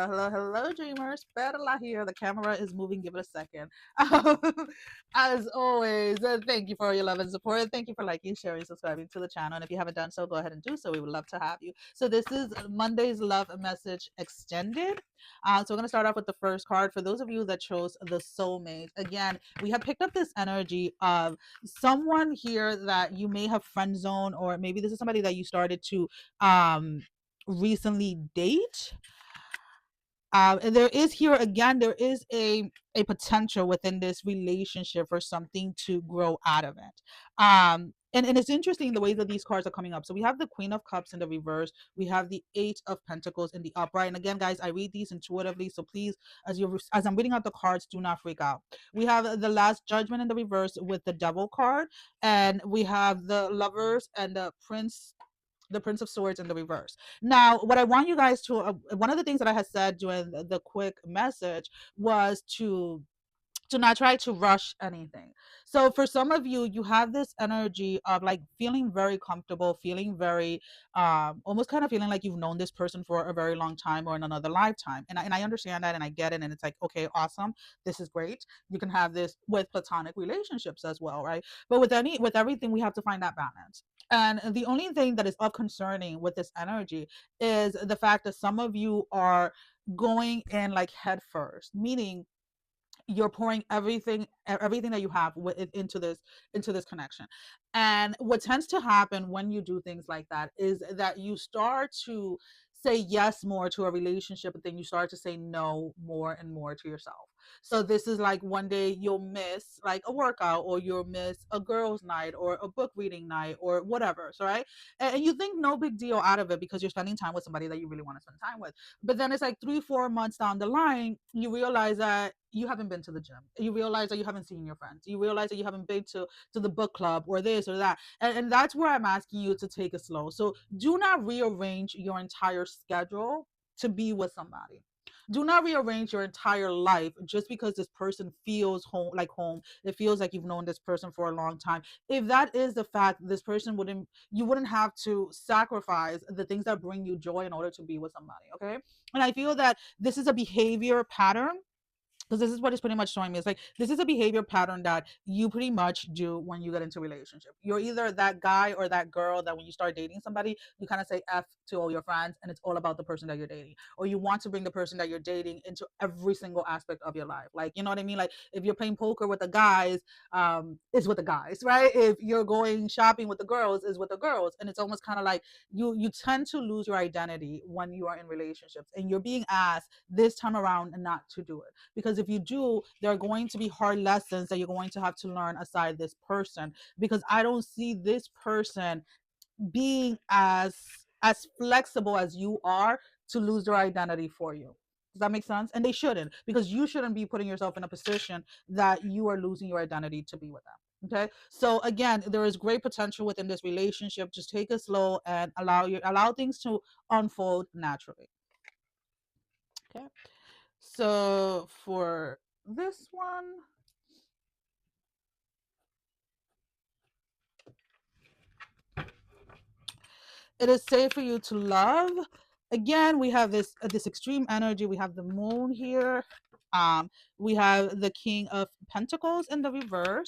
Hello, dreamers. Perla here. The camera is moving. Give it a second. As always, thank you for your love and support. Thank you for liking, sharing, subscribing to the channel. And if you haven't done so, go ahead and do so. We would love to have you. So this is Monday's Love Message Extended. So we're going to start off with the first card. For those of you that chose the soulmate, again, we have picked up this energy of someone here that you may have friend zone, or maybe this is somebody that you started to recently date. And there is here again, there is a potential within this relationship for something to grow out of it. And it's interesting the way that these cards are coming up. So we have the Queen of Cups in the reverse, we have the Eight of Pentacles in the upright. And again, guys, I read these intuitively, so please, as I'm reading out the cards, do not freak out. We have the Last Judgment in the reverse with the Devil card, and we have the Lovers and the Prince of Swords in the reverse. Now, what I want you guys to, one of the things that I had said during the quick message was to not try to rush anything. So for some of you, you have this energy of like feeling very comfortable, feeling very almost kind of feeling like you've known this person for a very long time or in another lifetime. And I understand that and I get it. And it's like, okay, awesome. This is great. You can have this with platonic relationships as well, right? But with everything, we have to find that balance. And the only thing that is of concerning with this energy is the fact that some of you are going in like head first, meaning you're pouring everything that you have into this connection. And what tends to happen when you do things like that is that you start to say yes more to a relationship, but then you start to say no more and more to yourself. So this is like one day you'll miss like a workout, or you'll miss a girls night or a book reading night or whatever. So right, and you think no big deal out of it because you're spending time with somebody that you really want to spend time with. But then it's like 3-4 months down the line, you realize that you haven't been to the gym. You realize that you haven't seen your friends. You realize that you haven't been to the book club or this or that. And that's where I'm asking you to take it slow. So do not rearrange your entire schedule to be with somebody. Do not rearrange your entire life just because this person feels home, like home. It feels like you've known this person for a long time. If that is the fact, this person you wouldn't have to sacrifice the things that bring you joy in order to be with somebody. Okay. And I feel that this is a behavior pattern, because this is what it's pretty much showing me. It's like this is a behavior pattern that you pretty much do when you get into a relationship. You're either that guy or that girl that when you start dating somebody, you kind of say F to all your friends and it's all about the person that you're dating. Or you want to bring the person that you're dating into every single aspect of your life. Like, you know what I mean? Like if you're playing poker with the guys, it's with the guys, right? If you're going shopping with the girls, is with the girls. And it's almost kind of like you tend to lose your identity when you are in relationships, and you're being asked this time around not to do it, because if you do, there are going to be hard lessons that you're going to have to learn aside this person, because I don't see this person being as flexible as you are to lose their identity for you. Does that make sense? And they shouldn't, because you shouldn't be putting yourself in a position that you are losing your identity to be with them. Okay. So again, there is great potential within this relationship. Just take it slow and allow things to unfold naturally. Okay. So for this one, it is safe for you to love. Again, we have this extreme energy. We have the moon here. We have the King of Pentacles in the reverse.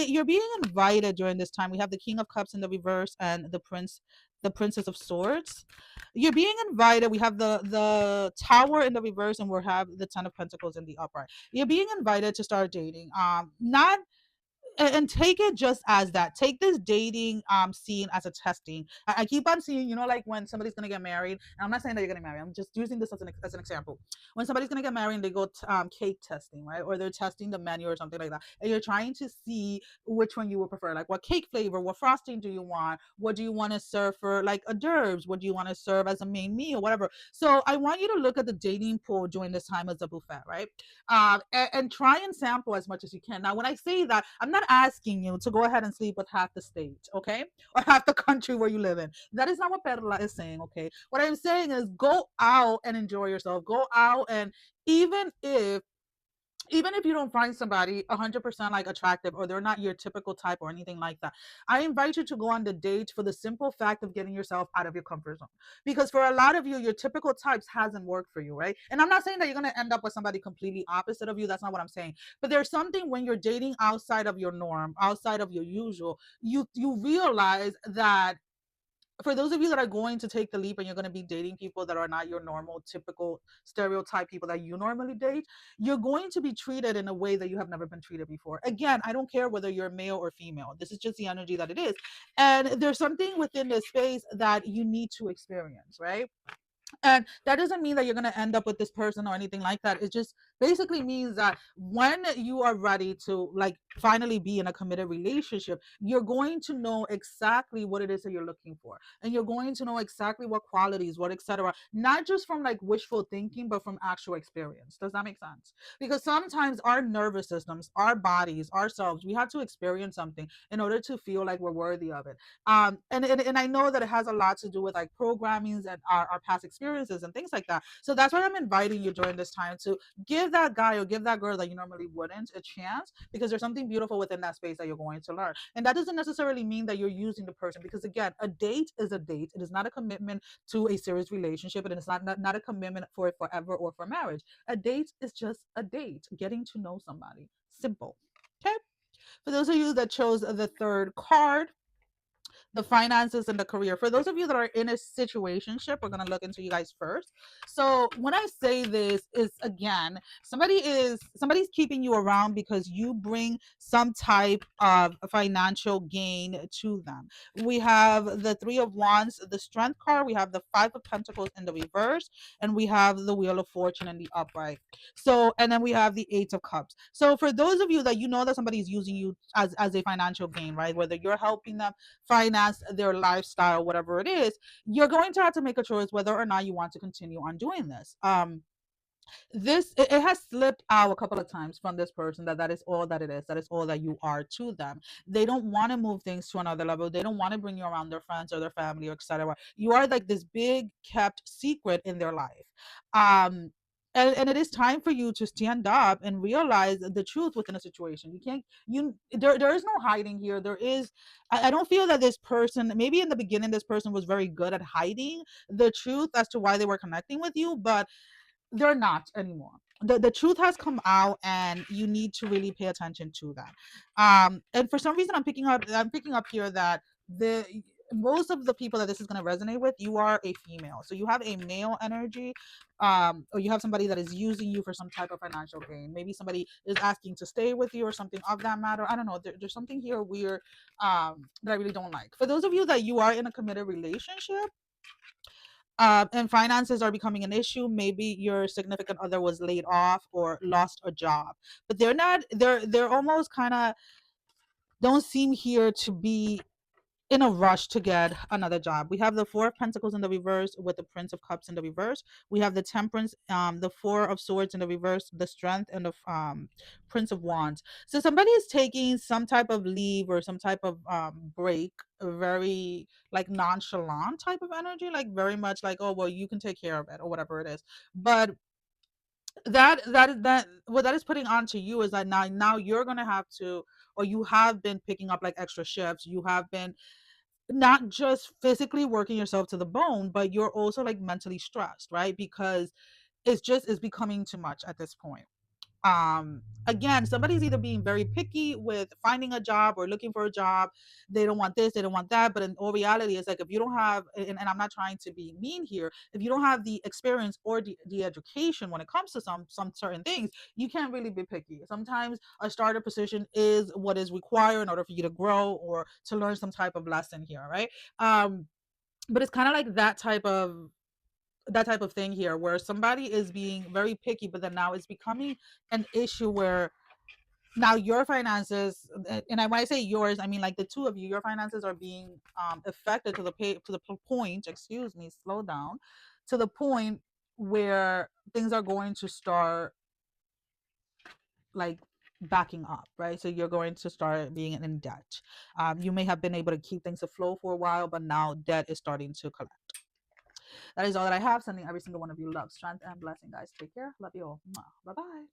You're being invited during this time. We have the King of Cups in the reverse and the Princess of Swords. You're being invited. We have the Tower in the reverse, and we have the Ten of Pentacles in the upright. You're being invited to start dating. Not and take it just as that. Take this dating scene as a testing. I keep on seeing, like when somebody's gonna get married, and I'm not saying that you're getting married, I'm just using this as an example. When somebody's gonna get married and they go cake testing, right? Or they're testing the menu or something like that, and you're trying to see which one you would prefer, like what cake flavor, what frosting do you want, what do you want to serve for like hors d'oeuvres, what do you want to serve as a main meal, whatever. So I want you to look at the dating pool during this time as a buffet, right? And try and sample as much as you can. Now, when I say that, I'm not asking you to go ahead and sleep with half the state, okay? Or half the country where you live in. That is not what Perla is saying, okay? What I'm saying is go out and enjoy yourself. Go out, and even if even if you don't find somebody 100% like attractive, or they're not your typical type or anything like that, I invite you to go on the date for the simple fact of getting yourself out of your comfort zone. Because for a lot of you, your typical types hasn't worked for you, right? And I'm not saying that you're going to end up with somebody completely opposite of you. That's not what I'm saying. But there's something when you're dating outside of your norm, outside of your usual, you realize that for those of you that are going to take the leap and you're going to be dating people that are not your normal typical stereotype people that you normally date, you're going to be treated in a way that you have never been treated before. Again, I don't care whether you're male or female, this is just the energy that it is. And there's something within this space that you need to experience, right? And that doesn't mean that you're going to end up with this person or anything like that. It just basically means that when you are ready to like finally be in a committed relationship, you're going to know exactly what it is that you're looking for, and you're going to know exactly what qualities, what etc., not just from like wishful thinking but from actual experience. Does that make sense? Because sometimes our nervous systems, our bodies, ourselves, we have to experience something in order to feel like we're worthy of it. And I know that it has a lot to do with like programmings and our past experiences and things like that. So that's why I'm inviting you during this time to give that guy or give that girl that you normally wouldn't a chance, because there's something beautiful within that space that you're going to learn. And that doesn't necessarily mean that you're using the person, because again, a date is a date. It is not a commitment to a serious relationship, and it's not a commitment for forever or for marriage. A date is just a date, getting to know somebody. Simple. Okay. For those of you that chose the third card, the finances and the career. For those of you that are in a situationship, we're gonna look into you guys first. So when I say this is again, somebody's keeping you around because you bring some type of financial gain to them. We have the Three of Wands, the Strength card. We have the Five of Pentacles in the reverse, and we have the Wheel of Fortune in the upright. So, and then we have the Eight of Cups. So for those of you that you know that somebody's using you as a financial gain, right? Whether you're helping them finance their lifestyle, whatever it is, you're going to have to make a choice whether or not you want to continue on doing this. It has slipped out a couple of times from this person that that is all that it is, that is all that you are to them. They don't want to move things to another level. They don't want to bring you around their friends or their family or etc. You are like this big kept secret in their life. Um and it is time for you to stand up and realize the truth within a situation. You can't, there is no hiding here. I don't feel that this person, maybe in the beginning this person was very good at hiding the truth as to why they were connecting with you, but they're not anymore. The truth has come out, and you need to really pay attention to that. And for some reason I'm picking up here that the most of the people that this is going to resonate with, you are a female, so you have a male energy. Or you have somebody that is using you for some type of financial gain. Maybe somebody is asking to stay with you or something of that matter. I don't know, there's something here weird that I really don't like. For those of you that you are in a committed relationship, and finances are becoming an issue. Maybe your significant other was laid off or lost a job, but they're not. They're almost kind of don't seem here to be in a rush to get another job. We have the Four of Pentacles in the reverse with the Prince of Cups in the reverse. We have the Temperance, the Four of Swords in the reverse, the Strength, and the Prince of Wands. So somebody is taking some type of leave or some type of break, a very like nonchalant type of energy, like very much like, oh well, you can take care of it or whatever it is. But that what that is putting onto you is that now you're gonna have to, or you have been picking up like extra shifts. You have been not just physically working yourself to the bone, but you're also like mentally stressed, right? Because it's becoming too much at this point. Again, somebody's either being very picky with finding a job or looking for a job. They don't want this, they don't want that, but in all reality it's like, if you don't have, and I'm not trying to be mean here, if you don't have the experience or the education when it comes to some certain things, you can't really be picky. Sometimes a starter position is what is required in order for you to grow or to learn some type of lesson here, right? But it's kind of like that type of thing here, where somebody is being very picky, but then now it's becoming an issue where now your finances, and when I say yours, I mean like the two of you, your finances are being affected to the point, excuse me, slow down, to the point where things are going to start like backing up, right? So you're going to start being in debt. You may have been able to keep things afloat for a while, but now debt is starting to collect. That is all that I have. Sending every single one of you love, strength, and blessing, guys. Take care. Love you all. Bye bye.